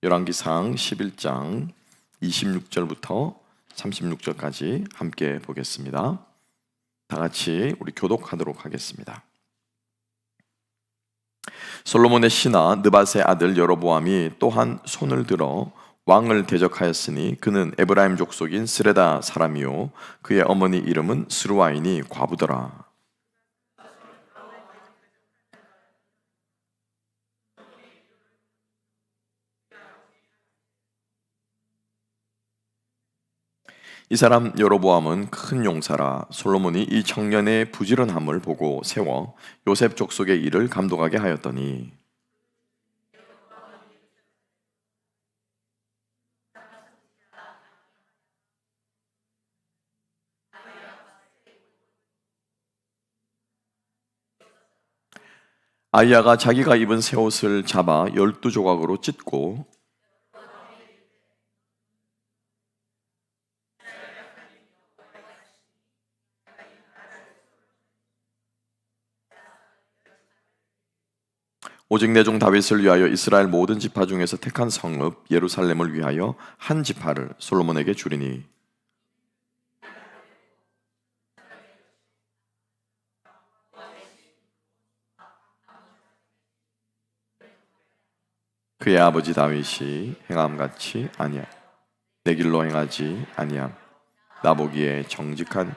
열왕기상 11장 26절부터 36절까지 함께 보겠습니다. 다 같이 우리 교독하도록 하겠습니다. 솔로몬의 신하 느밧의 아들 여로보암이 또한 손을 들어 왕을 대적하였으니 그는 에브라임 족속인 스레다 사람이요 그의 어머니 이름은 스루아인이 과부더라. 이 사람 여로보암은 큰 용사라. 솔로몬이 이 청년의 부지런함을 보고 세워 요셉 족속의 일을 감독하게 하였더니 아이야가 자기가 입은 새 옷을 잡아 12조각으로 찢고 오직 내 종 다윗을 위하여 이스라엘 모든 지파 중에서 택한 성읍 예루살렘을 위하여 한 지파를 솔로몬에게 주리니 그의 아버지 다윗이 행함같이 아니야 내 길로 행하지 아니함 나 보기에 정직한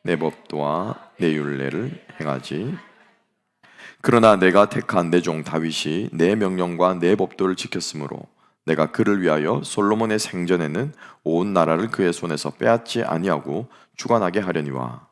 내 법도와 내 율례를 행하지 그러나 내가 택한 내 종 다윗이 내 명령과 내 법도를 지켰으므로 내가 그를 위하여 솔로몬의 생전에는 온 나라를 그의 손에서 빼앗지 아니하고 주관하게 하려니와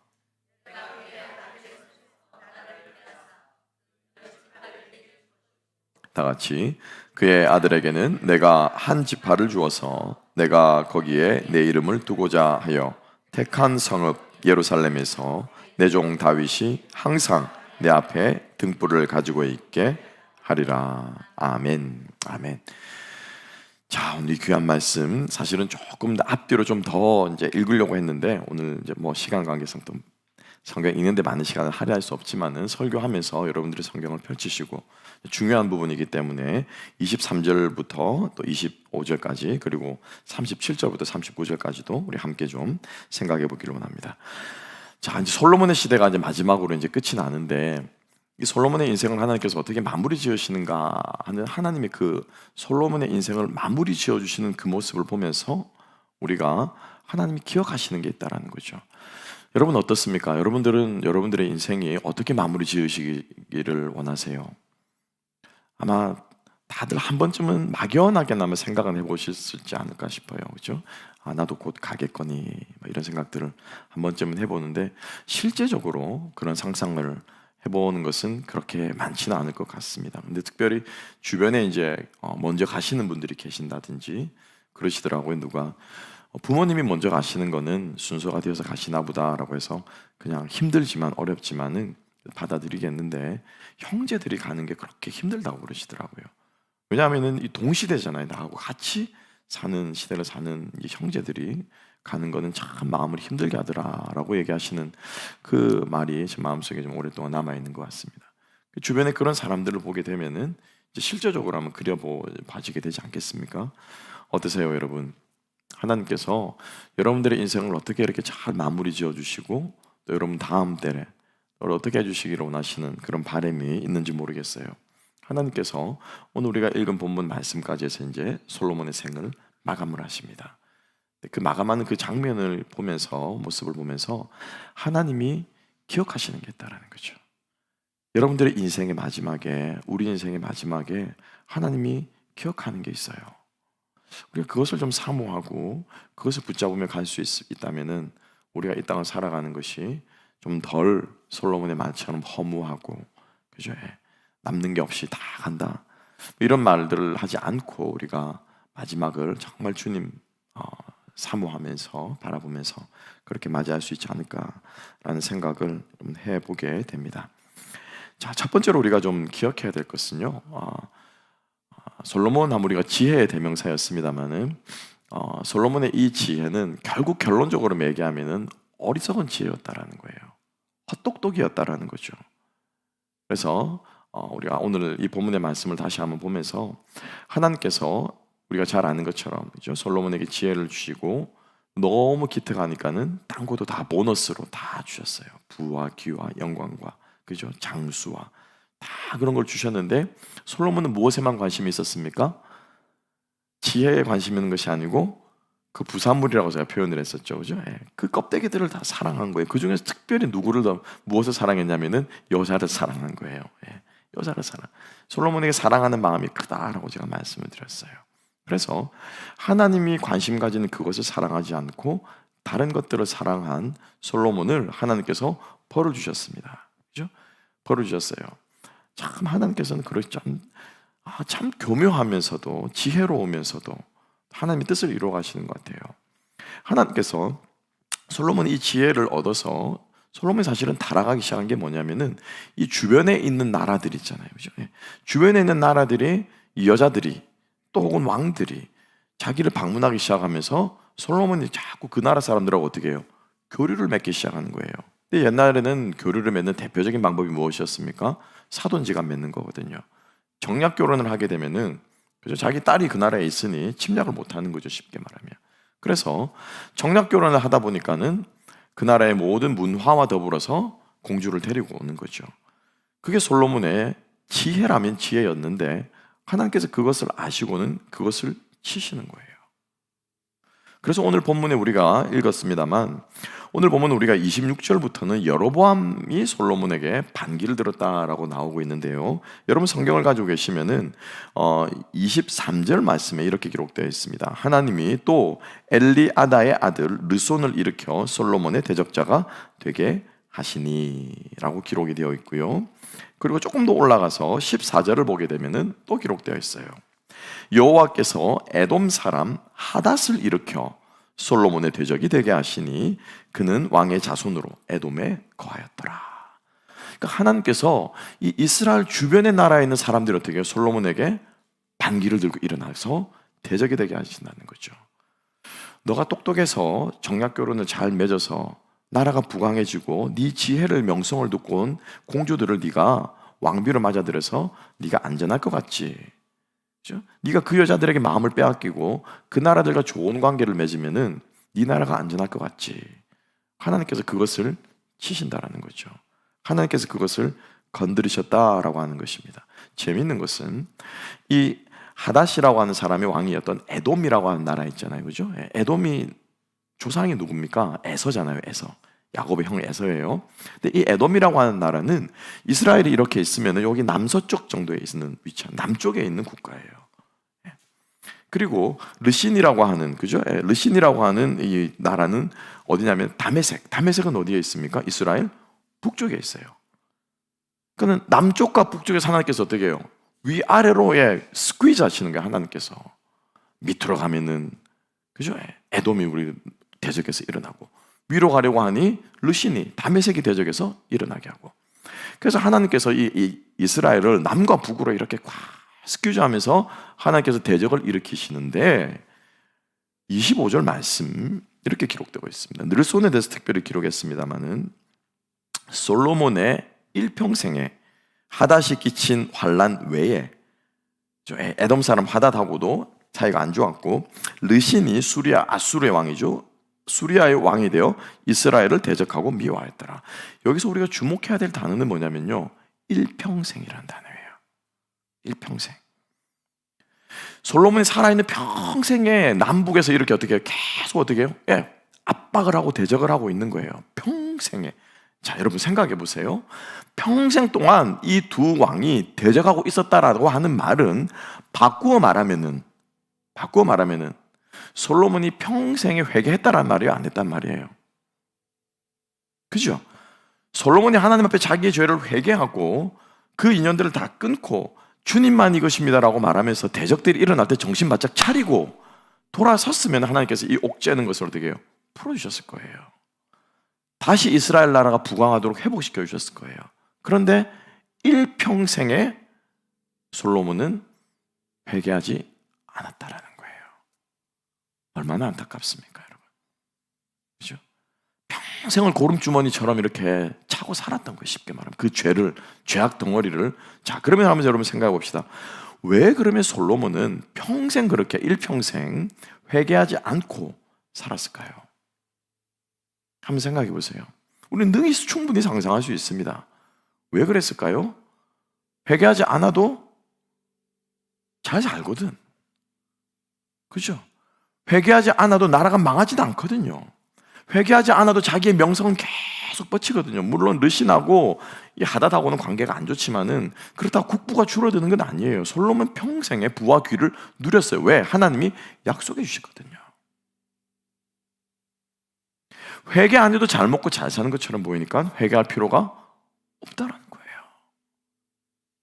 다 같이 그의 아들에게는 내가 한 지파를 주어서 내가 거기에 내 이름을 두고자 하여 택한 성읍 예루살렘에서 내 종 다윗이 항상 내 앞에 등불을 가지고 있게 하리라. 아멘. 아멘. 자, 오늘 이 귀한 말씀 사실은 조금 더 앞뒤로 좀 더 이제 읽으려고 했는데 오늘 이제 뭐 시간 관계상 또 성경 읽는데 많은 시간을 할애할 수 없지만은 설교하면서 여러분들이 성경을 펼치시고 중요한 부분이기 때문에 23절부터 또 25절까지 그리고 37절부터 39절까지도 우리 함께 좀 생각해 보기를 원합니다. 자, 이제 솔로몬의 시대가 이제 마지막으로 이제 끝이 나는데 이 솔로몬의 인생을 하나님께서 어떻게 마무리 지으시는가 하는 하나님의 그 솔로몬의 인생을 마무리 지어 주시는 그 모습을 보면서 우리가 하나님이 기억하시는 게 있다라는 거죠. 여러분 어떻습니까? 여러분들은 여러분들의 인생이 어떻게 마무리 지으시기를 원하세요? 아마 다들 한 번쯤은 막연하게나마 생각은 해보셨지 않을까 싶어요. 그렇죠? 아, 나도 곧 가겠거니 이런 생각들을 한 번쯤은 해보는데 실제적으로 그런 상상을 해보는 것은 그렇게 많지는 않을 것 같습니다. 근데 특별히 주변에 이제 먼저 가시는 분들이 계신다든지 그러시더라고요. 누가 부모님이 먼저 가시는 거는 순서가 되어서 가시나 보다라고 해서 그냥 힘들지만 어렵지만은 받아들이겠는데 형제들이 가는 게 그렇게 힘들다고 그러시더라고요. 왜냐하면은 이 동시대잖아요. 나하고 같이 사는 시대를 사는 이 형제들이 가는 거는 참 마음을 힘들게 하더라라고 얘기하시는 그 말이 제 마음속에 좀 오랫동안 남아 있는 것 같습니다. 주변에 그런 사람들을 보게 되면은 이제 실제적으로 한번 봐지게 되지 않겠습니까? 어떠세요, 여러분? 하나님께서 여러분들의 인생을 어떻게 이렇게 잘 마무리 지어 주시고 또 여러분 다음 때에 어떻게 해주시기를 원하시는 그런 바람이 있는지 모르겠어요. 하나님께서 오늘 우리가 읽은 본문 말씀까지 해서 이제 솔로몬의 생을 마감을 하십니다. 그 마감하는 그 장면을 보면서 모습을 보면서 하나님이 기억하시는 게 있다라는 거죠. 여러분들의 인생의 마지막에 우리 인생의 마지막에 하나님이 기억하는 게 있어요. 우리가 그것을 좀 사모하고 그것을 붙잡으며 갈 수 있다면은 우리가 이 땅을 살아가는 것이 좀 덜 솔로몬의 말처럼 허무하고 그죠? 남는 게 없이 다 간다. 이런 말들을 하지 않고 우리가 마지막을 정말 주님 사모하면서 바라보면서 그렇게 맞이할 수 있지 않을까라는 생각을 좀 해보게 됩니다. 자, 첫 번째로 우리가 좀 기억해야 될 것은요. 솔로몬 우리가 지혜의 대명사였습니다만은 솔로몬의 이 지혜는 결국 결론적으로 얘기하면은 어리석은 지혜였다라는 거예요. 헛똑똑이었다라는 거죠. 그래서 우리가 오늘 이 본문의 말씀을 다시 한번 보면서 하나님께서 우리가 잘 아는 것처럼 그죠? 솔로몬에게 지혜를 주시고 너무 기특하니까는 딴 것도 다 보너스로 다 주셨어요. 부와 귀와 영광과 그죠? 장수와 다 그런 걸 주셨는데 솔로몬은 무엇에만 관심이 있었습니까? 지혜에 관심 있는 것이 아니고 그 부산물이라고 제가 표현을 했었죠, 그죠? 예, 그 껍데기들을 다 사랑한 거예요. 그 중에서 특별히 누구를 더 무엇을 사랑했냐면은 여자를 사랑한 거예요. 예, 여자를 사랑. 솔로몬에게 사랑하는 마음이 크다라고 제가 말씀을 드렸어요. 그래서 하나님이 관심 가지는 그것을 사랑하지 않고 다른 것들을 사랑한 솔로몬을 하나님께서 벌을 주셨습니다. 그죠? 벌을 주셨어요. 참 하나님께서는 그렇게 참 교묘하면서도 지혜로우면서도 하나님의 뜻을 이루어 가시는 것 같아요. 하나님께서 솔로몬이 이 지혜를 얻어서 솔로몬이 사실은 타락하기 시작한 게 뭐냐면은 이 주변에 있는 나라들 있잖아요. 그죠? 주변에 있는 나라들이 이 여자들이 또 혹은 왕들이 자기를 방문하기 시작하면서 솔로몬이 자꾸 그 나라 사람들하고 어떻게 해요? 교류를 맺기 시작하는 거예요. 근데 옛날에는 교류를 맺는 대표적인 방법이 무엇이었습니까? 사돈지간 맺는 거거든요. 정략 결혼을 하게 되면은 그죠? 자기 딸이 그 나라에 있으니 침략을 못 하는 거죠, 쉽게 말하면. 그래서 정략 결혼을 하다 보니까는 그 나라의 모든 문화와 더불어서 공주를 데리고 오는 거죠. 그게 솔로몬의 지혜라면 지혜였는데 하나님께서 그것을 아시고는 그것을 치시는 거예요. 그래서 오늘 본문에 우리가 읽었습니다만 오늘 보면 우리가 26절부터는 여로보암이 솔로몬에게 반기를 들었다라고 나오고 있는데요. 여러분 성경을 가지고 계시면은 23절 말씀에 이렇게 기록되어 있습니다. 하나님이 또 엘리아다의 아들 르손을 일으켜 솔로몬의 대적자가 되게 하시니라고 기록이 되어 있고요. 그리고 조금 더 올라가서 14절을 보게 되면은 또 기록되어 있어요. 여호와께서 에돔 사람 하닷을 일으켜 솔로몬의 대적이 되게 하시니 그는 왕의 자손으로 에돔에 거하였더라. 그러니까 하나님께서 이 이스라엘 주변의 나라에 있는 사람들이 어떻게 해요? 솔로몬에게 반기를 들고 일어나서 대적이 되게 하신다는 거죠. 너가 똑똑해서 정략 결혼을 잘 맺어서 나라가 부강해지고 네 지혜를 명성을 듣고 온 공주들을 네가 왕비로 맞아들여서 네가 안전할 것 같지. 그렇죠? 네가 그 여자들에게 마음을 빼앗기고 그 나라들과 좋은 관계를 맺으면은 네 나라가 안전할 것 같지. 하나님께서 그것을 치신다라는 거죠. 하나님께서 그것을 건드리셨다라고 하는 것입니다. 재미있는 것은 이 하닷이라고 하는 사람의 왕이었던 에돔이라고 하는 나라 있잖아요, 그죠? 에돔이 조상이 누굽니까? 에서잖아요, 에서. 야곱의 형 에서예요. 근데 이 에돔이라고 하는 나라는 이스라엘이 이렇게 있으면 여기 남서쪽 정도에 있는 위치, 남쪽에 있는 국가예요. 그리고 르신이라고 하는 그죠? 르신이라고 하는 이 나라는 어디냐면 다메섹. 다메섹은 어디에 있습니까? 이스라엘 북쪽에 있어요. 그러니까 남쪽과 북쪽에서 하나님께서 어떻게 해요? 위아래로 스퀴즈 하시는 거예요, 하나님께서. 밑으로 가면은 그죠? 에돔이 우리 대적에서 일어나고 위로 가려고 하니 르신이 다메섹이 대적에서 일어나게 하고. 그래서 하나님께서 이 이스라엘을 남과 북으로 이렇게 꽉 스퀴즈하면서 하나님께서 대적을 일으키시는데 25절 말씀 이렇게 기록되고 있습니다. 르손에 대해서 특별히 기록했습니다만은 솔로몬의 일평생에 하닷이 끼친 환란 외에 에돔 사람 하닷하고도 사이가 안 좋았고 르신이 아수르의 왕이죠. 수리아의 왕이 되어 이스라엘을 대적하고 미워하였더라. 여기서 우리가 주목해야 될 단어는 뭐냐면요, 일평생이라는 단어예요. 일평생. 솔로몬이 살아있는 평생에 남북에서 이렇게 어떻게 해요? 계속 어떻게 해요? 압박을 하고 대적을 하고 있는 거예요. 평생에. 자, 여러분 생각해 보세요. 평생 동안 이 두 왕이 대적하고 있었다라고 하는 말은 바꾸어 말하면은 솔로몬이 평생에 회개했다란 말이에요? 안 했단 말이에요? 그죠? 솔로몬이 하나님 앞에 자기의 죄를 회개하고 그 인연들을 다 끊고 주님만 이것입니다라고 말하면서 대적들이 일어날 때 정신 바짝 차리고 돌아섰으면 하나님께서 이 옥죄는 것을 어떻게 해요? 풀어주셨을 거예요. 다시 이스라엘 나라가 부강하도록 회복시켜 주셨을 거예요. 그런데 일평생에 솔로몬은 회개하지 않았다라는 거예요. 얼마나 안타깝습니까, 여러분? 그죠? 평생을 고름주머니처럼 이렇게 차고 살았던 거예요. 쉽게 말하면 그 죄악 덩어리를. 자, 그러면 한번 여러분 생각해 봅시다. 왜 그러면 솔로몬은 평생 그렇게 일평생 회개하지 않고 살았을까요? 한번 생각해 보세요. 우리는 능히 충분히 상상할 수 있습니다. 왜 그랬을까요? 회개하지 않아도 잘 살거든. 그죠? 회개하지 않아도 나라가 망하지도 않거든요. 회개하지 않아도 자기의 명성은 계속 뻗치거든요. 물론 르신하고 이 하닷하고는 관계가 안 좋지만은 그렇다고 국부가 줄어드는 건 아니에요. 솔로몬 평생에 부와 귀를 누렸어요. 왜? 하나님이 약속해 주시거든요. 회개 안 해도 잘 먹고 잘 사는 것처럼 보이니까 회개할 필요가 없다라는 거예요.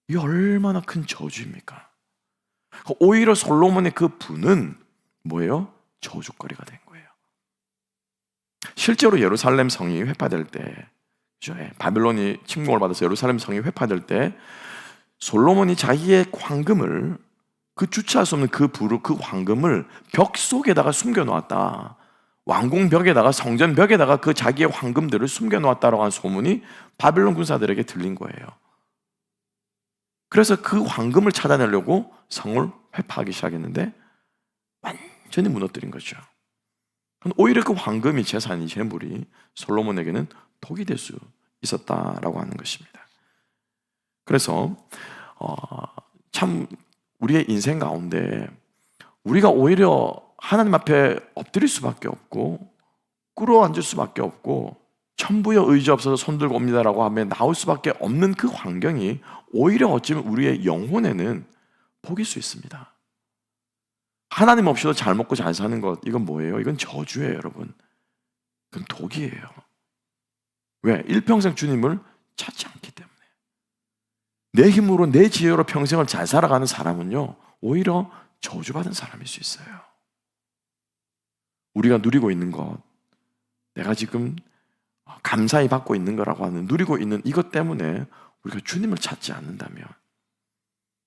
이게 얼마나 큰 저주입니까? 오히려 솔로몬의 그 분은 뭐예요? 저주거리가 된 거예요. 실제로 예루살렘 성이 회파될 때, 바빌론이 침공을 받아서 예루살렘 성이 회파될 때 솔로몬이 자기의 황금을, 그 주체할 수 없는 그 황금을 벽 속에다가 숨겨놓았다. 왕궁 벽에다가, 성전 벽에다가 그 자기의 황금들을 숨겨놓았다라고 하는 소문이 바빌론 군사들에게 들린 거예요. 그래서 그 황금을 찾아내려고 성을 회파하기 시작했는데 완전히 무너뜨린 거죠. 오히려 그 황금이, 재산이, 재물이 솔로몬에게는 독이 될 수 있었다라고 하는 것입니다. 그래서 참 우리의 인생 가운데 우리가 오히려 하나님 앞에 엎드릴 수밖에 없고 꿇어앉을 수밖에 없고 천부여 의지 없어서 손들고 옵니다라고 하면 나올 수밖에 없는 그 환경이 오히려 어쩌면 우리의 영혼에는 복일 수 있습니다. 하나님 없이도 잘 먹고 잘 사는 것, 이건 뭐예요? 이건 저주예요, 여러분. 그건 독이에요. 왜? 일평생 주님을 찾지 않기 때문에. 내 힘으로, 내 지혜로 평생을 잘 살아가는 사람은요, 오히려 저주받은 사람일 수 있어요. 우리가 누리고 있는 것, 내가 지금 감사히 받고 있는 거라고 하는, 누리고 있는 이것 때문에 우리가 주님을 찾지 않는다면,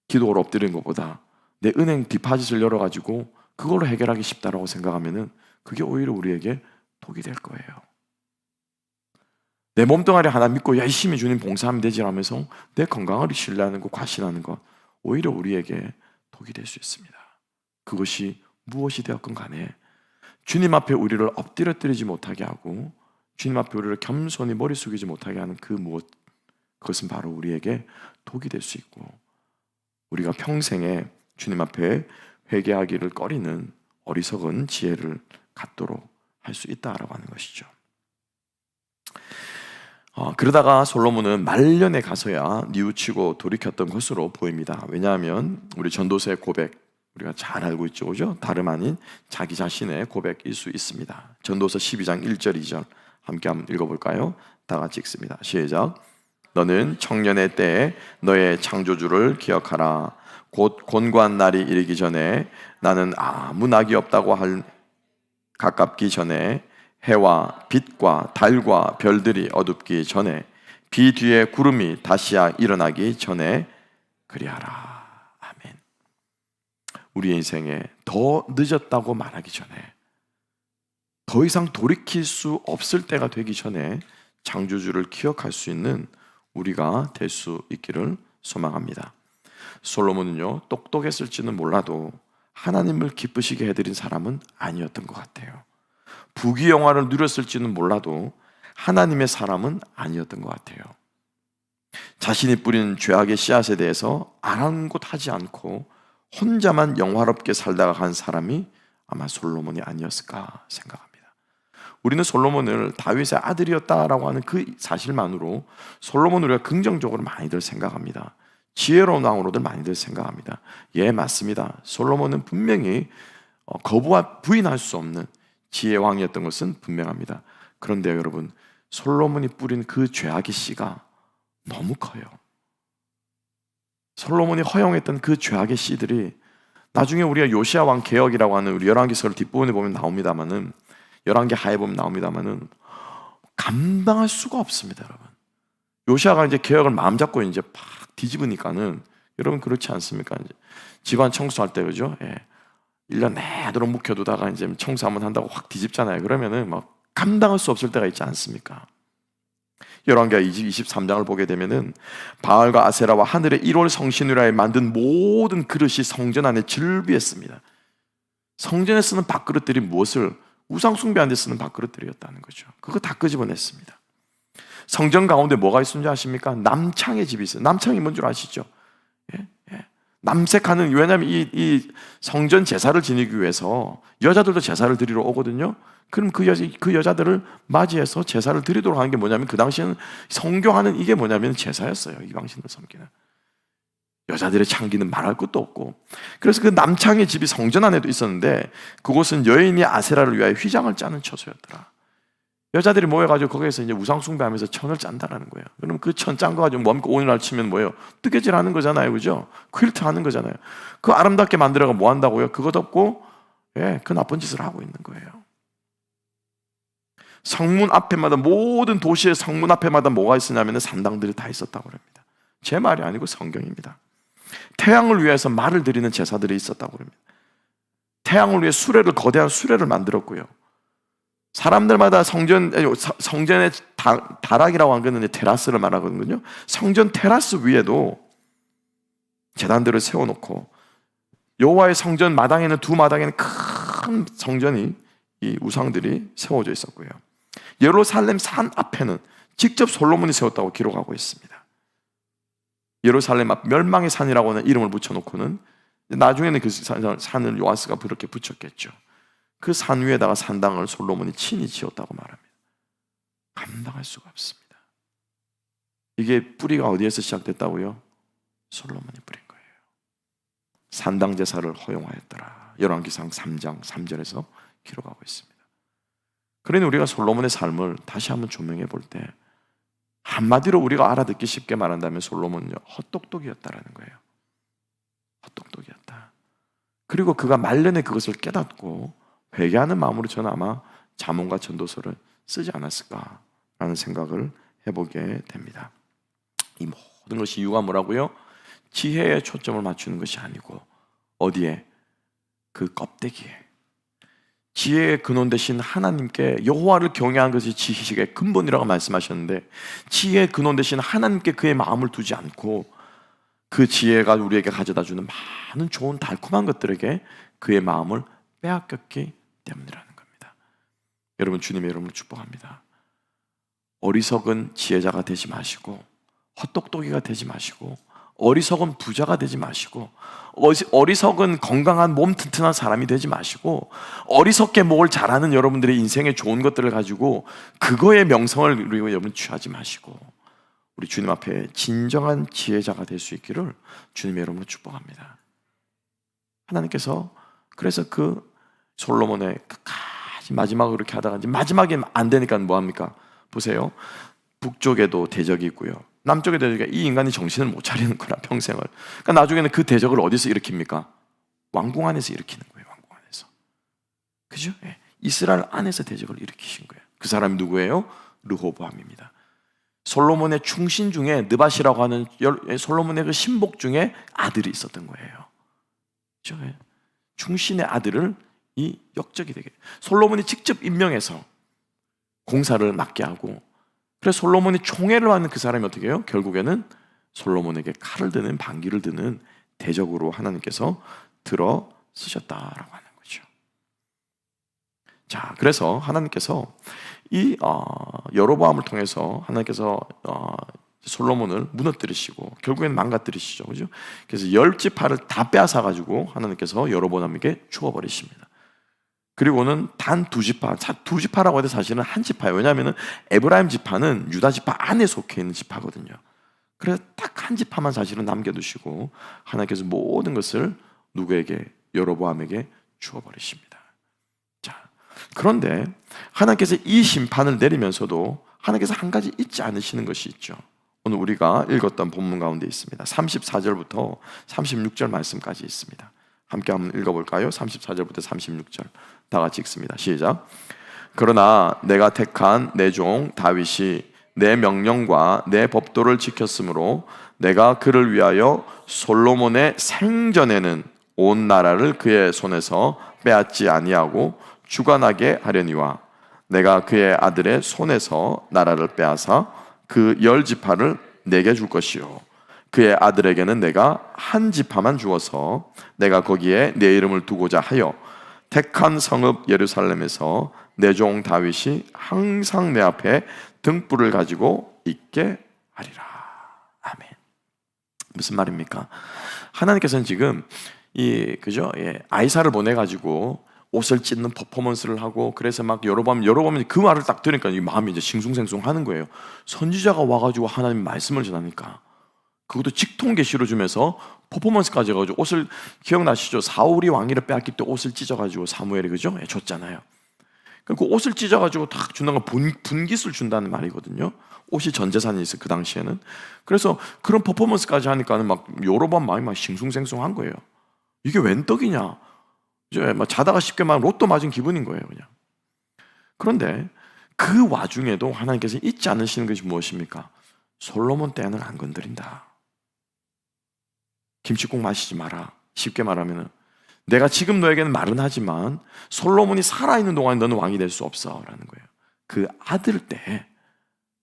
기도를 엎드리는 것보다 내 은행 디파짓을 열어가지고 그걸로 해결하기 쉽다라고 생각하면은 그게 오히려 우리에게 독이 될 거예요. 내 몸뚱아리 하나 믿고 열심히 주님 봉사하면 되지 하면서 내 건강을 신뢰하는 것, 과신하는 것, 오히려 우리에게 독이 될 수 있습니다. 그것이 무엇이 되었건 간에 주님 앞에 우리를 엎드려뜨리지 못하게 하고 주님 앞에 우리를 겸손히 머리 숙이지 못하게 하는 그 무엇, 그것은 바로 우리에게 독이 될 수 있고 우리가 평생에 주님 앞에 회개하기를 꺼리는 어리석은 지혜를 갖도록 할 수 있다라고 하는 것이죠. 그러다가 솔로몬은 말년에 가서야 뉘우치고 돌이켰던 것으로 보입니다. 왜냐하면 우리 전도서의 고백, 우리가 잘 알고 있죠, 그죠? 다름 아닌 자기 자신의 고백일 수 있습니다. 전도서 12장 1절 2절 함께 한번 읽어볼까요? 다 같이 읽습니다. 시작. 너는 청년의 때에 너의 창조주를 기억하라. 곧 곤고한 날이 이르기 전에 나는 아무 낙이 없다고 할 가깝기 전에 해와 빛과 달과 별들이 어둡기 전에 비 뒤에 구름이 다시야 일어나기 전에 그리하라. 아멘. 우리의 인생에 더 늦었다고 말하기 전에, 더 이상 돌이킬 수 없을 때가 되기 전에 창조주를 기억할 수 있는 우리가 될 수 있기를 소망합니다. 솔로몬은요, 똑똑했을지는 몰라도 하나님을 기쁘시게 해드린 사람은 아니었던 것 같아요. 부귀영화를 누렸을지는 몰라도 하나님의 사람은 아니었던 것 같아요. 자신이 뿌린 죄악의 씨앗에 대해서 아랑곳하지 않고 혼자만 영화롭게 살다가 간 사람이 아마 솔로몬이 아니었을까 생각합니다. 우리는 솔로몬을 다윗의 아들이었다라고 하는 그 사실만으로 솔로몬을 우리가 긍정적으로 많이들 생각합니다. 지혜로운 왕으로들 많이들 생각합니다. 예, 맞습니다. 솔로몬은 분명히 거부와 부인할 수 없는 지혜의 왕이었던 것은 분명합니다. 그런데 여러분, 솔로몬이 뿌린 그 죄악의 씨가 너무 커요. 솔로몬이 허용했던 그 죄악의 씨들이 나중에 우리가 요시야 왕 개혁이라고 하는 우리 열왕기서를 뒷부분에 보면 나옵니다만은, 열왕기 하에 보면 나옵니다만은 감당할 수가 없습니다, 여러분. 요시야가 이제 개혁을 마음 잡고 이제 팍 뒤집으니까는, 여러분 그렇지 않습니까? 이제 집안 청소할 때, 그죠? 예. 1년 내도록 묵혀두다가 이제 청소 한번 한다고 확 뒤집잖아요. 그러면은 막 감당할 수 없을 때가 있지 않습니까? 열왕기하 23장을 보게 되면은 바알과 아세라와 하늘의 1월 성신이라 만든 모든 그릇이 성전 안에 즐비했습니다. 성전에 쓰는 밥그릇들이 무엇을 우상 숭배하는 데 쓰는 밥그릇들이었다는 거죠. 그거 다 끄집어냈습니다. 성전 가운데 뭐가 있는지 아십니까? 남창의 집이 있어요. 남창이 뭔 줄 아시죠? 예? 예. 남색하는, 왜냐하면 이 성전 제사를 지니기 위해서 여자들도 제사를 드리러 오거든요. 그럼 그 여자들을 맞이해서 제사를 드리도록 하는 게 뭐냐면, 그 당시에는 성교하는 이게 뭐냐면 제사였어요. 이방신을 섬기는. 여자들의 창기는 말할 것도 없고. 그래서 그 남창의 집이 성전 안에도 있었는데, 그곳은 여인이 아세라를 위하여 휘장을 짜는 처소였더라. 여자들이 모여가지고 거기에서 이제 우상숭배하면서 천을 짠다라는 거예요. 그럼 그 천 짠 거 가지고 뭡니까? 오늘날 치면 뭐예요? 뜨개질 하는 거잖아요, 그죠? 퀼트 하는 거잖아요. 그 아름답게 만들어가 뭐 한다고요? 그것 없고, 예, 그 나쁜 짓을 하고 있는 거예요. 성문 앞에마다, 모든 도시의 성문 앞에마다 뭐가 있었냐면 산당들이 다 있었다고 합니다. 제 말이 아니고 성경입니다. 태양을 위해서 말을 드리는 제사들이 있었다고 합니다. 태양을 위해 수레를, 거대한 수레를 만들었고요. 사람들마다 성전의 다락이라고 하는 건 테라스를 말하거든요. 성전 테라스 위에도 제단들을 세워놓고, 여호와의 성전 마당에는, 두 마당에는 큰 성전이, 이 우상들이 세워져 있었고요. 예루살렘 산 앞에는 직접 솔로몬이 세웠다고 기록하고 있습니다. 예루살렘 앞 멸망의 산이라고 하는 이름을 붙여놓고는, 나중에는 그 산을 요아스가 그렇게 붙였겠죠. 그 산 위에다가 산당을 솔로몬이 친히 지었다고 말합니다. 감당할 수가 없습니다. 이게 뿌리가 어디에서 시작됐다고요? 솔로몬이 뿌린 거예요. 산당 제사를 허용하였더라. 열왕기상 3장 3절에서 기록하고 있습니다. 그러니 우리가 솔로몬의 삶을 다시 한번 조명해 볼 때, 한마디로 우리가 알아듣기 쉽게 말한다면 솔로몬은요, 헛똑똑이었다라는 거예요. 헛똑똑이었다. 그리고 그가 말년에 그것을 깨닫고 회개하는 마음으로 저는 아마 잠언과 전도서를 쓰지 않았을까라는 생각을 해보게 됩니다. 이 모든 것이 이유가 뭐라고요? 지혜에 초점을 맞추는 것이 아니고 어디에? 그 껍데기에. 지혜의 근원 되신 하나님께, 여호와를 경외하는 것이 지식의 근본이라고 말씀하셨는데, 지혜의 근원 되신 하나님께 그의 마음을 두지 않고 그 지혜가 우리에게 가져다주는 많은 좋은 달콤한 것들에게 그의 마음을 빼앗겼기 때문이라는 겁니다. 여러분, 주님의 이름으로 축복합니다. 어리석은 지혜자가 되지 마시고, 헛똑똑이가 되지 마시고, 어리석은 부자가 되지 마시고, 어리석은 건강한 몸 튼튼한 사람이 되지 마시고, 어리석게 뭘 잘하는 여러분들의 인생의 좋은 것들을 가지고 그거의 명성을 누리고 여러분 취하지 마시고, 우리 주님 앞에 진정한 지혜자가 될 수 있기를 주님의 이름으로 축복합니다. 하나님께서 그래서 그 솔로몬의 끝까지 마지막으로 그렇게 하다가 이제 마지막에 안 되니까 뭐 합니까? 보세요. 북쪽에도 대적이 있고요, 남쪽에 대적이, 이 인간이 정신을 못 차리는구나, 평생을. 그러니까 나중에는 그 대적을 어디서 일으킵니까? 왕궁 안에서 일으키는 거예요. 왕궁 안에서. 그죠? 예. 이스라엘 안에서 대적을 일으키신 거예요. 그 사람이 누구예요? 르호보암입니다. 솔로몬의 충신 중에 느밧이라고 하는 솔로몬의 그 신복 중에 아들이 있었던 거예요. 그죠? 예. 충신의 아들을 이 역적이 되게, 솔로몬이 직접 임명해서 공사를 맡게 하고, 그래서 솔로몬이 총애를 받는 그 사람이 어떻게 해요? 결국에는 솔로몬에게 칼을 드는, 반기를 드는 대적으로 하나님께서 들어 쓰셨다라고 하는 거죠. 자, 그래서 하나님께서 이 여로보암을 통해서 하나님께서 솔로몬을 무너뜨리시고 결국에는 망가뜨리시죠, 그죠? 그래서 10지파를 다 빼앗아 가지고 하나님께서 여로보암에게 주어버리십니다. 그리고는 단 2지파, 2지파라고 해도 사실은 한 지파예요. 왜냐하면 에브라임 지파는 유다 지파 안에 속해 있는 지파거든요. 그래서 딱 한 지파만 사실은 남겨두시고 하나님께서 모든 것을 누구에게? 여로보암에게 주어버리십니다. 자, 그런데 하나님께서 이 심판을 내리면서도 하나님께서 한 가지 잊지 않으시는 것이 있죠. 오늘 우리가 읽었던 본문 가운데 있습니다. 34절부터 36절 말씀까지 있습니다. 함께 한번 읽어볼까요? 34절부터 36절 다 같이 읽습니다. 시작. 그러나 내가 택한 내 종 다윗이 내 명령과 내 법도를 지켰으므로 내가 그를 위하여 솔로몬의 생전에는 온 나라를 그의 손에서 빼앗지 아니하고 주관하게 하려니와 내가 그의 아들의 손에서 나라를 빼앗아 그 10지파를 내게 줄 것이요 그의 아들에게는 내가 한 지파만 주어서 내가 거기에 내 이름을 두고자 하여 택한 성읍 예루살렘에서 내 종 다윗이 항상 내 앞에 등불을 가지고 있게 하리라. 아멘. 무슨 말입니까? 하나님께서는 지금 아이사를 보내가지고 옷을 찢는 퍼포먼스를 하고, 그래서 막 여로보암 그 말을 딱 들으니까 마음이 이제 싱숭생숭하는 거예요. 선지자가 와가지고 하나님 말씀을 전하니까, 그것도 직통 계시로 주면서 퍼포먼스까지 해가지고 옷을, 기억나시죠? 사울이 왕위를 빼앗길 때 옷을 찢어가지고 사무엘이 그죠? 줬잖아요. 그 옷을 찢어가지고 딱 준다는 건 분깃을 준다는 말이거든요. 옷이 전 재산이 있어 그 당시에는. 그래서 그런 퍼포먼스까지 하니까는 막 여로보암 마음이 막 싱숭생숭한 거예요. 이게 웬 떡이냐? 이제 막 자다가 쉽게 말하면 로또 맞은 기분인 거예요, 그냥. 그런데 그 와중에도 하나님께서 잊지 않으시는 것이 무엇입니까? 솔로몬 때는 안 건드린다. 김치국 마시지 마라. 쉽게 말하면은 내가 지금 너에게는 말은 하지만 솔로몬이 살아있는 동안 너는 왕이 될 수 없어 라는 거예요. 그 아들 때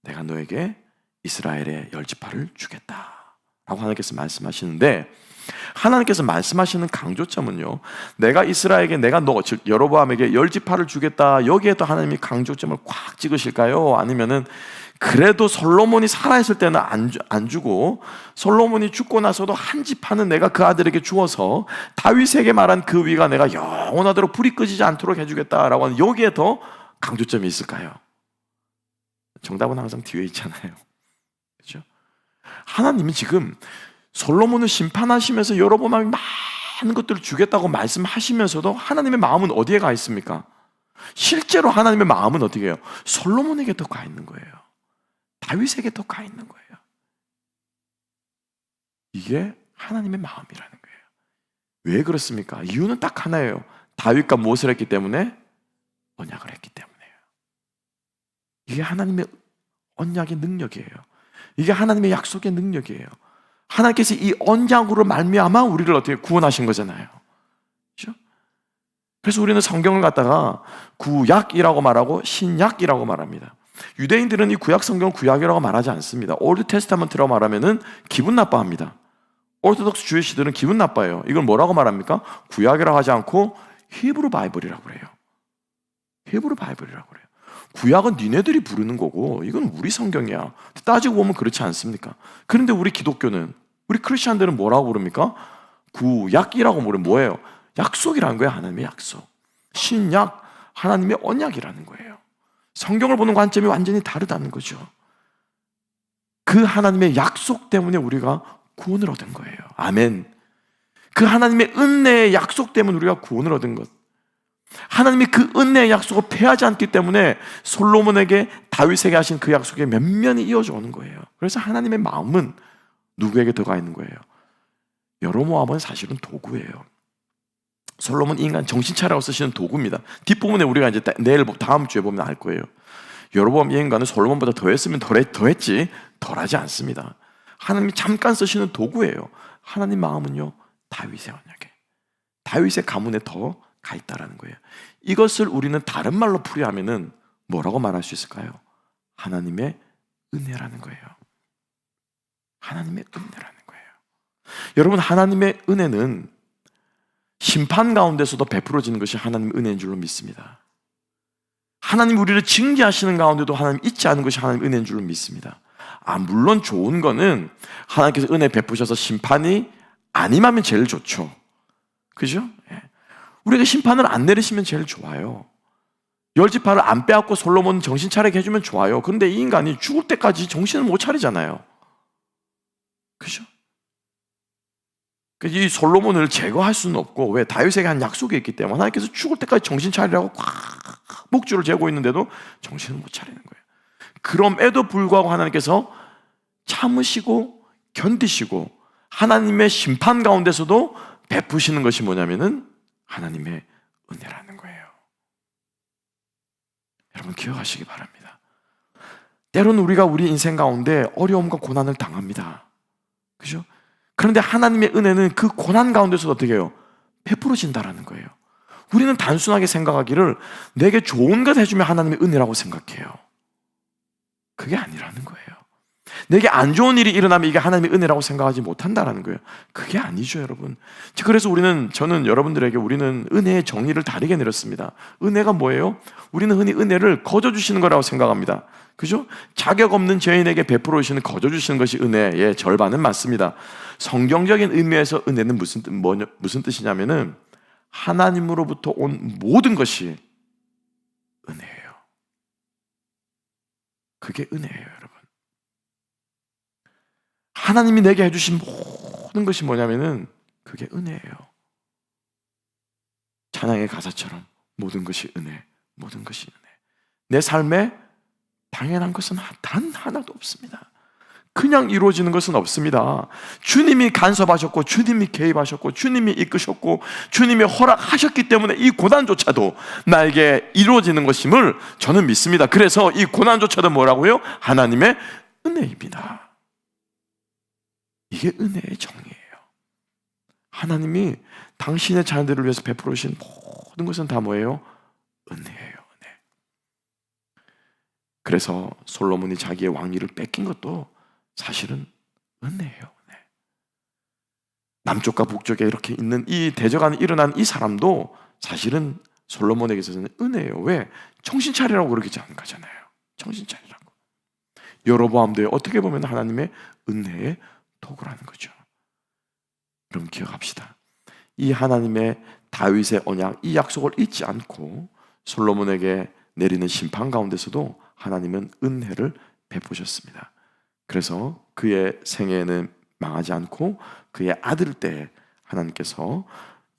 내가 너에게 이스라엘의 10지파를 주겠다 라고 하나님께서 말씀하시는데, 하나님께서 말씀하시는 강조점은요, 내가 이스라엘에게, 내가 너, 즉 여로보암에게 10지파를 주겠다, 여기에 또 하나님이 강조점을 꽉 찍으실까요? 아니면은 그래도 솔로몬이 살아있을 때는 안 주고 솔로몬이 죽고 나서도 한 지파는 내가 그 아들에게 주어서 다윗에게 말한 그 위가 내가 영원하도록 불이 꺼지지 않도록 해주겠다라고 하는, 여기에 더 강조점이 있을까요? 정답은 항상 뒤에 있잖아요. 그렇죠? 하나님이 지금 솔로몬을 심판하시면서 여로보암이 많은 것들을 주겠다고 말씀하시면서도 하나님의 마음은 어디에 가 있습니까? 실제로 하나님의 마음은 어떻게 해요? 솔로몬에게 더 가 있는 거예요. 다윗에게 더 가 있는 거예요. 이게 하나님의 마음이라는 거예요. 왜 그렇습니까? 이유는 딱 하나예요. 다윗과 무엇을 했기 때문에? 언약을 했기 때문에요. 이게 하나님의 언약의 능력이에요. 이게 하나님의 약속의 능력이에요. 하나님께서 이 언약으로 말미암아 우리를 어떻게 구원하신 거잖아요. 그렇죠? 그래서 우리는 성경을 갖다가 구약이라고 말하고 신약이라고 말합니다. 유대인들은 이 구약 성경을 구약이라고 말하지 않습니다. 올드 테스타먼트라고 말하면은 기분 나빠합니다. 오르토독스 주의시들은 기분 나빠요. 이걸 뭐라고 말합니까? 구약이라고 하지 않고 히브리 바이블이라고 그래요. 히브리 바이블이라고 그래요. 구약은 니네들이 부르는 거고 이건 우리 성경이야. 따지고 보면 그렇지 않습니까? 그런데 우리 기독교는, 우리 크리스천들은 뭐라고 부릅니까? 구약이라고 부르면 뭐예요? 약속이라는 거예요. 하나님의 약속. 신약, 하나님의 언약이라는 거예요. 성경을 보는 관점이 완전히 다르다는 거죠. 그 하나님의 약속 때문에 우리가 구원을 얻은 거예요. 아멘. 그 하나님의 은혜의 약속 때문에 우리가 구원을 얻은 것. 하나님이 그 은혜의 약속을 폐하지 않기 때문에 솔로몬에게, 다윗에게 하신 그 약속에 면면이 이어져 오는 거예요. 그래서 하나님의 마음은 누구에게 들어가 있는 거예요? 여로보암은 사실은 도구예요. 솔로몬 인간 정신 차리라고 쓰시는 도구입니다. 뒷부분에 우리가 이제 내일 다음 주에 보면 알 거예요. 여로보암 이 인간은 솔로몬보다 더했으면 더했지 덜하지 않습니다. 하나님이 잠깐 쓰시는 도구예요. 하나님 마음은요, 다윗의 언약에, 다윗의 가문에 더 가 있다라는 거예요. 이것을 우리는 다른 말로 풀이하면은 뭐라고 말할 수 있을까요? 하나님의 은혜라는 거예요. 하나님의 은혜라는 거예요. 여러분, 하나님의 은혜는 심판 가운데서도 베풀어지는 것이 하나님의 은혜인 줄로 믿습니다. 하나님 우리를 징계하시는 가운데도 하나님 잊지 않은 것이 하나님의 은혜인 줄로 믿습니다. 물론 좋은 거는 하나님께서 은혜 베푸셔서 심판이 안 임하면 제일 좋죠. 그죠? 예. 우리가 심판을 안 내리시면 제일 좋아요. 10지파를 안 빼앗고 솔로몬 정신 차리게 해주면 좋아요. 그런데 이 인간이 죽을 때까지 정신을 못 차리잖아요. 그죠? 이 솔로몬을 제거할 수는 없고, 왜? 다윗에게 한 약속이 있기 때문에 하나님께서 죽을 때까지 정신 차리라고 꽉 목줄을 재고 있는데도 정신을 못 차리는 거예요. 그럼에도 불구하고 하나님께서 참으시고 견디시고 하나님의 심판 가운데서도 베푸시는 것이 뭐냐면은 하나님의 은혜라는 거예요. 여러분 기억하시기 바랍니다. 때로는 우리가 우리 인생 가운데 어려움과 고난을 당합니다. 그죠? 그런데 하나님의 은혜는 그 고난 가운데서도 어떻게 해요? 베풀어진다라는 거예요. 우리는 단순하게 생각하기를 내게 좋은 것 해주면 하나님의 은혜라고 생각해요. 그게 아니라는 거예요. 내게 안 좋은 일이 일어나면 이게 하나님의 은혜라고 생각하지 못한다라는 거예요. 그게 아니죠, 여러분. 그래서 저는 여러분들에게 우리는 은혜의 정의를 다르게 내렸습니다. 은혜가 뭐예요? 우리는 흔히 은혜를 거저 주시는 거라고 생각합니다. 그죠? 자격 없는 죄인에게 베풀어 주시는, 거저 주시는 것이 은혜의 절반은 맞습니다. 성경적인 의미에서 은혜는 무슨 뜻이냐면은 하나님으로부터 온 모든 것이 은혜예요. 그게 은혜예요, 여러분. 하나님이 내게 해주신 모든 것이 뭐냐면은 그게 은혜예요. 찬양의 가사처럼 모든 것이 은혜, 모든 것이 은혜. 내 삶에 당연한 것은 단 하나도 없습니다. 그냥 이루어지는 것은 없습니다. 주님이 간섭하셨고, 주님이 개입하셨고, 주님이 이끄셨고, 주님이 허락하셨기 때문에 이 고난조차도 나에게 이루어지는 것임을 저는 믿습니다. 그래서 이 고난조차도 뭐라고요? 하나님의 은혜입니다. 이게 은혜의 정의예요. 하나님이 당신의 자녀들을 위해서 베풀어 주신 모든 것은 다 뭐예요? 은혜예요. 은혜. 그래서 솔로몬이 자기의 왕위를 뺏긴 것도 사실은 은혜예요. 은혜. 남쪽과 북쪽에 이렇게 있는 이 대적안에 일어난 이 사람도 사실은 솔로몬에게 있어서는 은혜예요. 왜? 정신 차리라고 그러지 않은 거잖아요. 정신 차리라고. 여로보암도 어떻게 보면 하나님의 은혜의 도구라는 거죠. 그럼 기억합시다. 이 하나님의 다윗의 언약, 이 약속을 잊지 않고 솔로몬에게 내리는 심판 가운데서도 하나님은 은혜를 베푸셨습니다. 그래서 그의 생애는 망하지 않고 그의 아들 때 하나님께서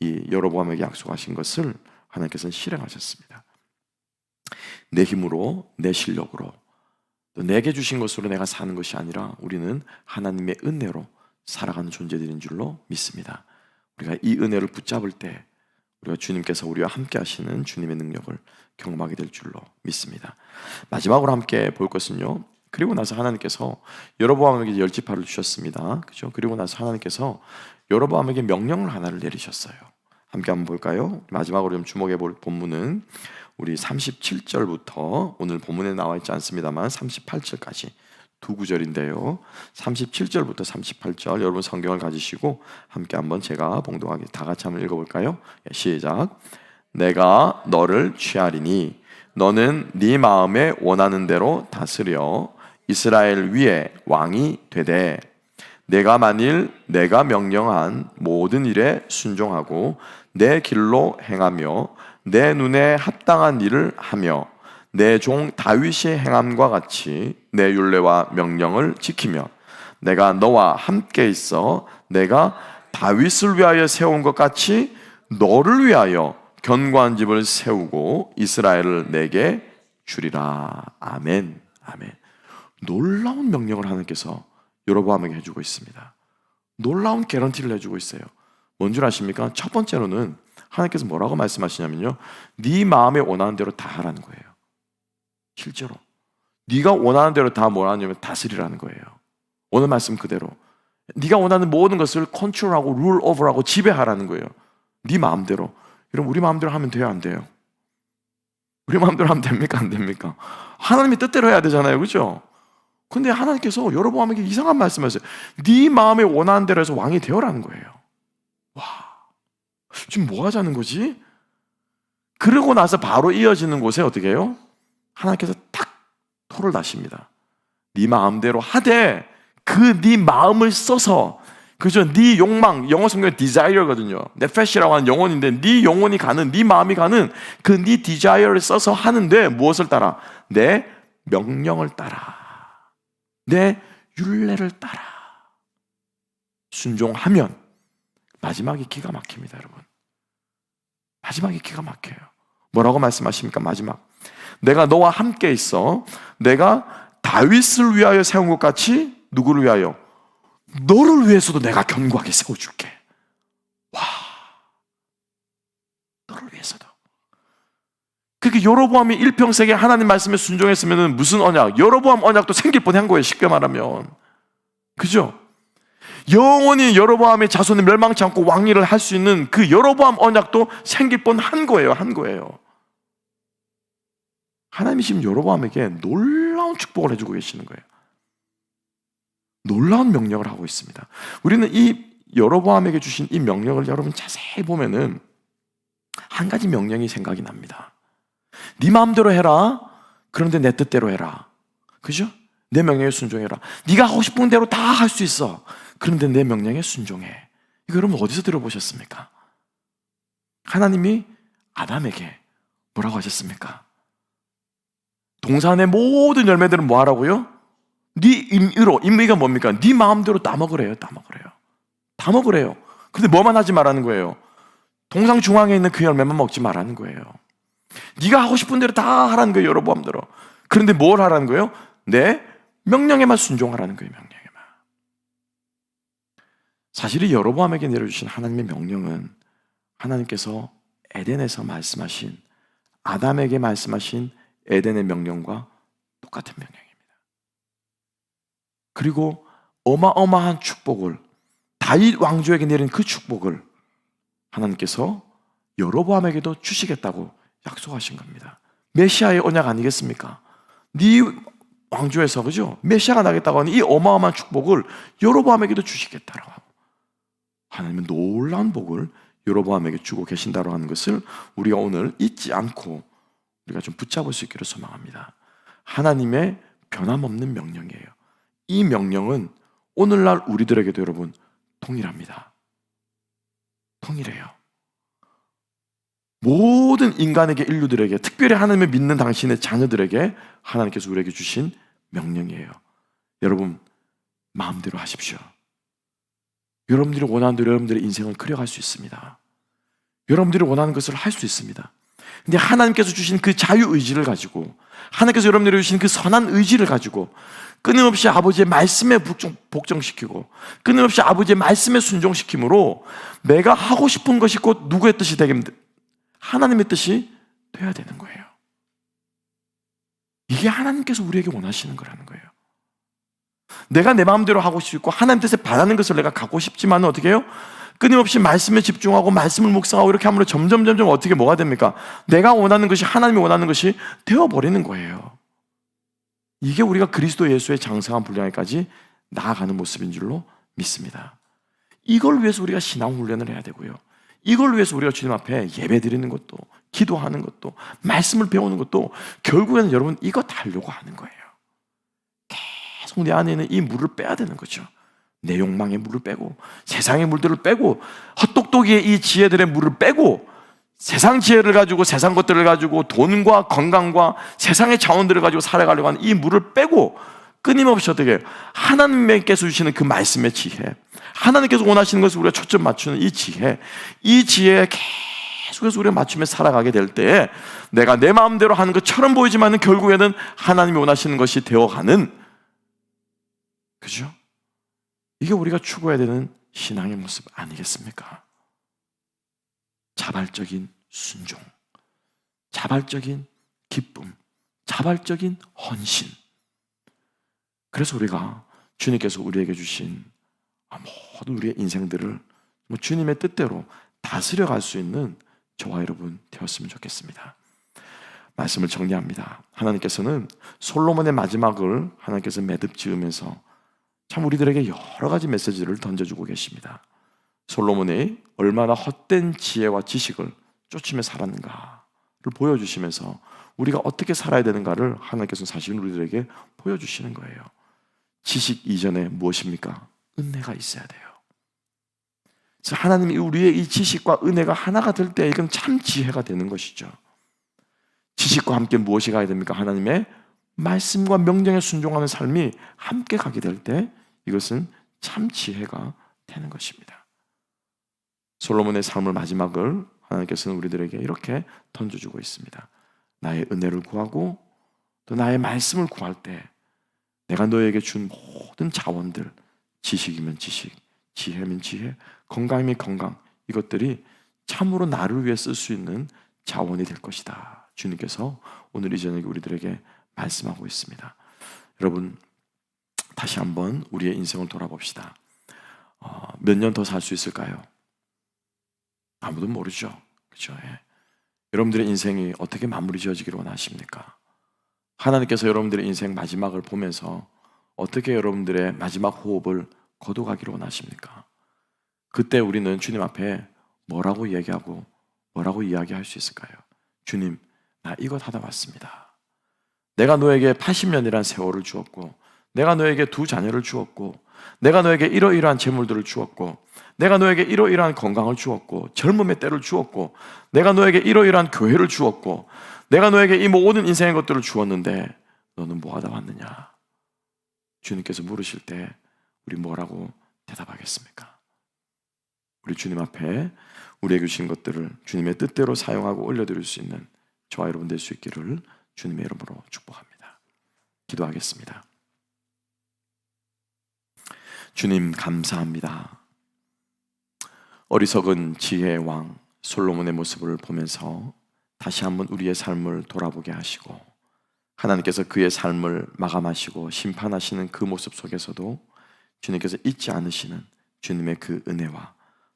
이 여로보암에게 약속하신 것을 하나님께서는 실행하셨습니다. 내 힘으로, 내 실력으로, 또 내게 주신 것으로 내가 사는 것이 아니라 우리는 하나님의 은혜로 살아가는 존재들인 줄로 믿습니다. 우리가 이 은혜를 붙잡을 때 우리가 주님께서 우리와 함께 하시는 주님의 능력을 경험하게 될 줄로 믿습니다. 마지막으로 함께 볼 것은요, 그리고 나서 하나님께서 여로보암에게 열 지파를 주셨습니다. 그죠? 그리고 나서 하나님께서 여로보암에게 명령을 하나를 내리셨어요. 함께 한번 볼까요? 마지막으로 좀 주목해 볼 본문은 우리 37절부터, 오늘 본문에 나와 있지 않습니다만 38절까지 두 구절인데요. 37절부터 38절, 여러분 성경을 가지시고 함께 한번 제가 봉독하게 다 같이 한번 읽어볼까요? 시작. 내가 너를 취하리니 너는 네 마음에 원하는 대로 다스려 이스라엘 위에 왕이 되되, 내가 만일 내가 명령한 모든 일에 순종하고 내 길로 행하며 내 눈에 합당한 일을 하며 내 종 다윗이 행함과 같이 내 율례와 명령을 지키며 내가 너와 함께 있어 내가 다윗을 위하여 세운 것 같이 너를 위하여 견고한 집을 세우고 이스라엘을 내게 주리라. 아멘. 아멘. 놀라운 명령을 하나님께서 여로보암에게 해주고 있습니다. 놀라운 개런티를 해주고 있어요. 뭔 줄 아십니까? 첫 번째로는 하나님께서 뭐라고 말씀하시냐면요, 네 마음에 원하는 대로 다 하라는 거예요. 실제로 네가 원하는 대로 다 뭐라냐면 다스리라는 거예요. 오늘 말씀 그대로 네가 원하는 모든 것을 컨트롤하고 룰 오버하고 지배하라는 거예요. 네 마음대로. 여러분, 우리 마음대로 하면 돼요, 안 돼요? 우리 마음대로 하면 됩니까, 안 됩니까? 하나님의 뜻대로 해야 되잖아요, 그렇죠? 근데 하나님께서 여로보암에게 이상한 말씀하셨어요. 네 마음에 원하는 대로 해서 왕이 되어라는 거예요. 와, 지금 뭐 하자는 거지? 그러고 나서 바로 이어지는 곳에 어떻게 해요? 하나님께서 딱 토를 다십니다. 네 마음대로 하되 그 네 마음을 써서, 그죠? 네 욕망, 영어 성경에 desire거든요. 네페시라고 하는 영혼인데 네 영혼이 가는, 네 마음이 가는 그 네 desire를 써서 하는데 무엇을 따라? 내 명령을 따라, 내 율례를 따라 순종하면 마지막이 기가 막힙니다, 여러분. 마지막이 기가 막혀요. 뭐라고 말씀하십니까? 마지막. 내가 너와 함께 있어 내가 다윗을 위하여 세운 것 같이 누구를 위하여? 너를 위해서도 내가 견고하게 세워줄게. 와, 너를 위해서도. 그게 여로보암이 일평생에 하나님 말씀에 순종했으면 무슨 언약? 여로보암 언약도 생길 뻔한 거예요, 쉽게 말하면. 그죠? 영원히 여로보암의 자손이 멸망치 않고 왕위를 할 수 있는 그 여로보암 언약도 생길 뻔한 거예요, 한 거예요. 하나님이 지금 여로보암에게 놀라운 축복을 해주고 계시는 거예요. 놀라운 명령을 하고 있습니다. 우리는 이 여로보암에게 주신 이 명령을 여러분 자세히 보면은 한 가지 명령이 생각이 납니다. 네 마음대로 해라. 그런데 내 뜻대로 해라. 그죠? 내 명령에 순종해라. 네가 하고 싶은 대로 다 할 수 있어. 그런데 내 명령에 순종해. 이거 여러분 어디서 들어보셨습니까? 하나님이 아담에게 뭐라고 하셨습니까? 동산의 모든 열매들은 뭐 하라고요? 네 임의로, 임의가 뭡니까? 네 마음대로 따먹으래요. 다 먹으래요. 근데 뭐만 하지 말라는 거예요? 동상 중앙에 있는 그 열매만 먹지 말라는 거예요. 네가 하고 싶은 대로 다 하라는 거예요. 여로보암대로. 그런데 뭘 하라는 거예요? 내 명령에만 순종하라는 거예요. 명령에만. 사실 이 여로보암에게 내려주신 하나님의 명령은 하나님께서 에덴에서 말씀하신, 아담에게 말씀하신 에덴의 명령과 똑같은 명령입니다. 그리고 어마어마한 축복을, 다윗 왕조에게 내린 그 축복을 하나님께서 여로보암에게도 주시겠다고 약속하신 겁니다. 메시아의 언약 아니겠습니까? 네 왕조에서, 그죠? 메시아가 나겠다고 하는 이 어마어마한 축복을 여로보암에게도 주시겠다라고 하고, 하나님은 놀라운 복을 여로보암에게 주고 계신다고 하는 것을 우리가 오늘 잊지 않고 우리가 좀 붙잡을 수 있기를 소망합니다. 하나님의 변함없는 명령이에요. 이 명령은 오늘날 우리들에게도 여러분 동일합니다. 동일해요. 모든 인간에게, 인류들에게, 특별히 하나님을 믿는 당신의 자녀들에게 하나님께서 우리에게 주신 명령이에요. 여러분 마음대로 하십시오. 여러분들이 원하는 대로 여러분들의 인생을 그려갈 수 있습니다. 여러분들이 원하는 것을 할 수 있습니다. 근데 하나님께서 주신 그 자유의지를 가지고, 하나님께서 여러분들이 주신 그 선한 의지를 가지고 끊임없이 아버지의 말씀에 복종시키고 끊임없이 아버지의 말씀에 순종시킴으로 내가 하고 싶은 것이 곧 누구의 뜻이 되겠, 하나님의 뜻이 돼야 되는 거예요. 이게 하나님께서 우리에게 원하시는 거라는 거예요. 내가 내 마음대로 하고 싶고 하나님 뜻에 반하는 것을 내가 갖고 싶지만 어떻게 해요? 끊임없이 말씀에 집중하고 말씀을 묵상하고 이렇게 하면 점점 어떻게 뭐가 됩니까? 내가 원하는 것이 하나님이 원하는 것이 되어버리는 거예요. 이게 우리가 그리스도 예수의 장성한 분량에까지 나아가는 모습인 줄로 믿습니다. 이걸 위해서 우리가 신앙 훈련을 해야 되고요. 이걸 위해서 우리가 주님 앞에 예배 드리는 것도, 기도하는 것도, 말씀을 배우는 것도 결국에는 여러분 이거 다 하려고 하는 거예요. 계속 내 안에 있는 이 물을 빼야 되는 거죠. 내 욕망의 물을 빼고, 세상의 물들을 빼고, 헛똑똑이의 이 지혜들의 물을 빼고, 세상 지혜를 가지고, 세상 것들을 가지고, 돈과 건강과 세상의 자원들을 가지고 살아가려고 하는 이 물을 빼고, 끊임없이 어떻게 해요? 하나님께서 주시는 그 말씀의 지혜, 하나님께서 원하시는 것을 우리가 초점 맞추는 이 지혜에 계속해서 우리가 맞추며 살아가게 될 때에 내가 내 마음대로 하는 것처럼 보이지만 결국에는 하나님이 원하시는 것이 되어가는, 그죠? 이게 우리가 추구해야 되는 신앙의 모습 아니겠습니까? 자발적인 순종, 자발적인 기쁨, 자발적인 헌신. 그래서 우리가 주님께서 우리에게 주신 모든 우리의 인생들을 주님의 뜻대로 다스려갈 수 있는 저와 여러분 되었으면 좋겠습니다. 말씀을 정리합니다. 하나님께서는 솔로몬의 마지막을 하나님께서 매듭 지으면서 참 우리들에게 여러 가지 메시지를 던져주고 계십니다. 솔로몬이 얼마나 헛된 지혜와 지식을 쫓으며 살았는가를 보여주시면서 우리가 어떻게 살아야 되는가를 하나님께서 사실 우리들에게 보여주시는 거예요. 지식 이전에 무엇입니까? 은혜가 있어야 돼요. 그래서 하나님이 우리의 이 지식과 은혜가 하나가 될 때 이건 참 지혜가 되는 것이죠. 지식과 함께 무엇이 가야 됩니까? 하나님의 말씀과 명령에 순종하는 삶이 함께 가게 될 때 이것은 참 지혜가 되는 것입니다. 솔로몬의 삶의 마지막을 하나님께서는 우리들에게 이렇게 던져주고 있습니다. 나의 은혜를 구하고 또 나의 말씀을 구할 때 내가 너에게 준 모든 자원들, 지식이면 지식, 지혜면 지혜, 건강이면 건강, 이것들이 참으로 나를 위해 쓸 수 있는 자원이 될 것이다. 주님께서 오늘 이 저녁에 우리들에게 말씀하고 있습니다. 여러분 다시 한번 우리의 인생을 돌아봅시다. 몇 년 더 살 수 있을까요? 아무도 모르죠. 그렇죠? 예. 여러분들의 인생이 어떻게 마무리 지어지기를 원하십니까? 하나님께서 여러분들의 인생 마지막을 보면서 어떻게 여러분들의 마지막 호흡을 거둬가기를 원하십니까? 그때 우리는 주님 앞에 뭐라고 얘기하고 뭐라고 이야기할 수 있을까요? 주님, 나 이것 하다 왔습니다. 내가 너에게 80년이란 세월을 주었고, 내가 너에게 2자녀를 주었고, 내가 너에게 이러이러한 재물들을 주었고, 내가 너에게 이러이러한 건강을 주었고, 젊음의 때를 주었고, 내가 너에게 이러이러한 교회를 주었고, 내가 너에게 이 모든 인생의 것들을 주었는데 너는 뭐 하다 왔느냐? 주님께서 물으실 때 우리 뭐라고 대답하겠습니까? 우리 주님 앞에 우리에게 주신 것들을 주님의 뜻대로 사용하고 올려드릴 수 있는 저와 여러분 될 수 있기를 주님의 이름으로 축복합니다. 기도하겠습니다. 주님 감사합니다. 어리석은 지혜의 왕 솔로몬의 모습을 보면서 다시 한번 우리의 삶을 돌아보게 하시고, 하나님께서 그의 삶을 마감하시고 심판하시는 그 모습 속에서도 주님께서 잊지 않으시는 주님의 그 은혜와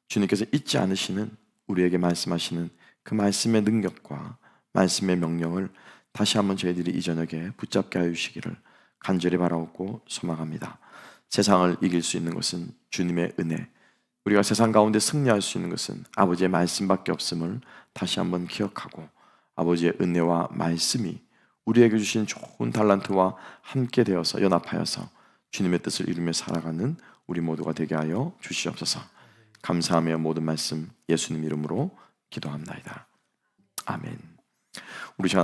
주님께서 잊지 않으시는 우리에게 말씀하시는 그 말씀의 능력과 말씀의 명령을 다시 한번 저희들이 이 저녁에 붙잡게 하여 주시기를 간절히 바라옵고 소망합니다. 세상을 이길 수 있는 것은 주님의 은혜, 우리가 세상 가운데 승리할 수 있는 것은 아버지의 말씀밖에 없음을 다시 한번 기억하고, 아버지의 은혜와 말씀이 우리에게 주신 좋은 달란트와 함께 되어서 연합하여서 주님의 뜻을 이루며 살아가는 우리 모두가 되게 하여 주시옵소서. 감사하며 모든 말씀 예수님 이름으로 기도합나이다. 아멘. 우리